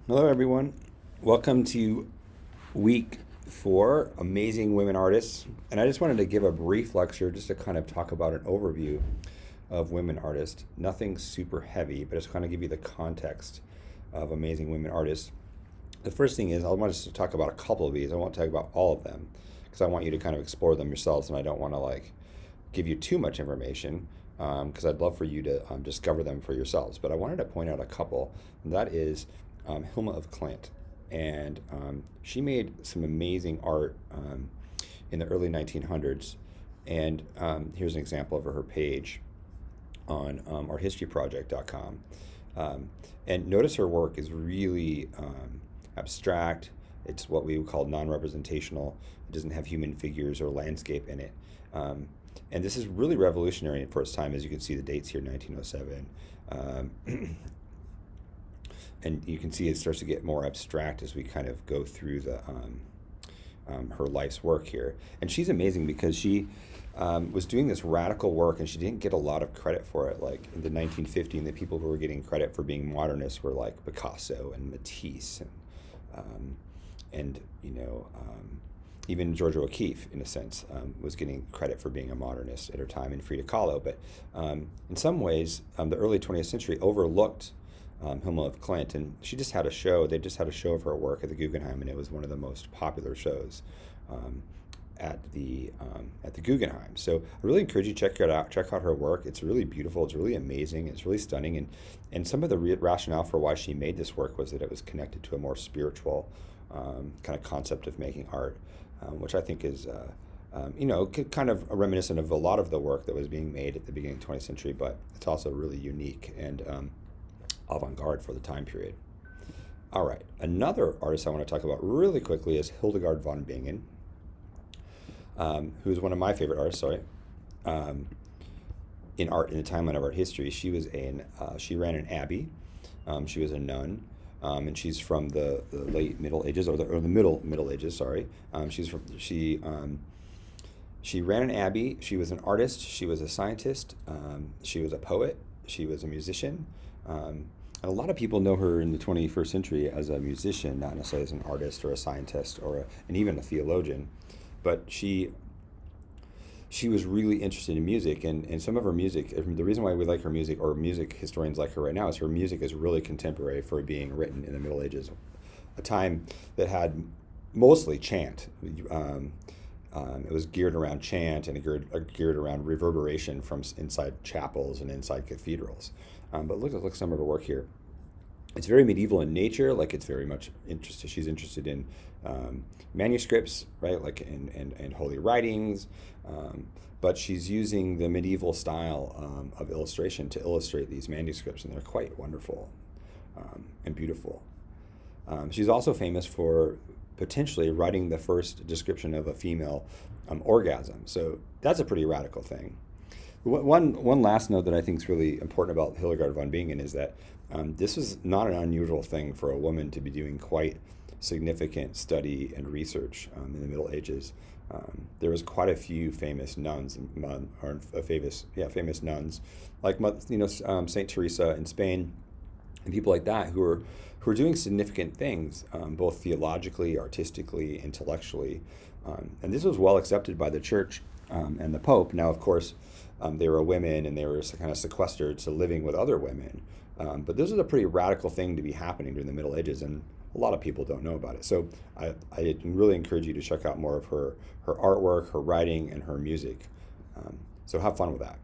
Hello, everyone. Welcome to week four, Amazing Women Artists. And I just wanted to give a brief lecture just to kind of talk about an overview of women artists. Nothing super heavy, but just kind of give you the context of Amazing Women Artists. The first thing is I want us to talk about a couple of these. I won't talk about all of them because I want you to kind of explore them yourselves, and I don't want to give you too much information because I'd love for you to discover them for yourselves. But I wanted to point out a couple, and that is Hilma of Klint. And she made some amazing art in the early 1900s. And here's an example of her page on arthistoryproject.com. And notice her work is really abstract. It's what we would call non-representational. It doesn't have human figures or landscape in it. And this is really revolutionary for its time. As you can see, the dates here, 1907. And you can see it starts to get more abstract as we kind of go through her life's work here. And she's amazing because she was doing this radical work, and she didn't get a lot of credit for it. Like in the 1950s, the people who were getting credit for being modernists were like Picasso and Matisse, and even Georgia O'Keeffe, in a sense, was getting credit for being a modernist at her time, and Frida Kahlo. But in some ways, the early 20th century overlooked Hilma of Klint, and she just had a show. They just had a show of her work at the Guggenheim, and it was one of the most popular shows at the Guggenheim. So I really encourage you to check it out. Check out her work. It's really beautiful. It's really amazing. It's really stunning. And some of the rationale for why she made this work was that it was connected to a more spiritual kind of concept of making art, which I think is kind of reminiscent of a lot of the work that was being made at the beginning of the 20th century, but it's also really unique and avant-garde for the time period. All right, another artist I want to talk about really quickly is Hildegard von Bingen, who's one of my favorite artists. In the timeline of art history. She ran an abbey. She was a nun, and she's from the late Middle Ages or the Middle Ages. Sorry, she ran an abbey. She was an artist. She was a scientist. She was a poet. She was a musician. And a lot of people know her in the 21st century as a musician, not necessarily as an artist or a scientist and even a theologian. But she was really interested in music, and some of her music, the reason why we like her music, or music historians like her right now, is her music is really contemporary for being written in the Middle Ages, a time that had mostly chant. It was geared around chant and geared around reverberation from inside chapels and inside cathedrals. But look at some of her work here. It's very medieval in nature. Like it's very much interested. She's interested in manuscripts, right? Like and holy writings. But she's using the medieval style of illustration to illustrate these manuscripts, and they're quite wonderful and beautiful. She's also famous for potentially writing the first description of a female orgasm. So that's a pretty radical thing. One last note that I think is really important about Hildegard von Bingen is that this was not an unusual thing for a woman to be doing quite significant study and research in the Middle Ages. There was quite a few famous nuns, famous nuns, like Saint Teresa in Spain, and people like that who were doing significant things, both theologically, artistically, intellectually, and this was well accepted by the Church and the Pope. Now, of course, they were women, and they were kind of sequestered to living with other women. But this is a pretty radical thing to be happening during the Middle Ages, and a lot of people don't know about it. So I really encourage you to check out more of her artwork, her writing, and her music. So have fun with that.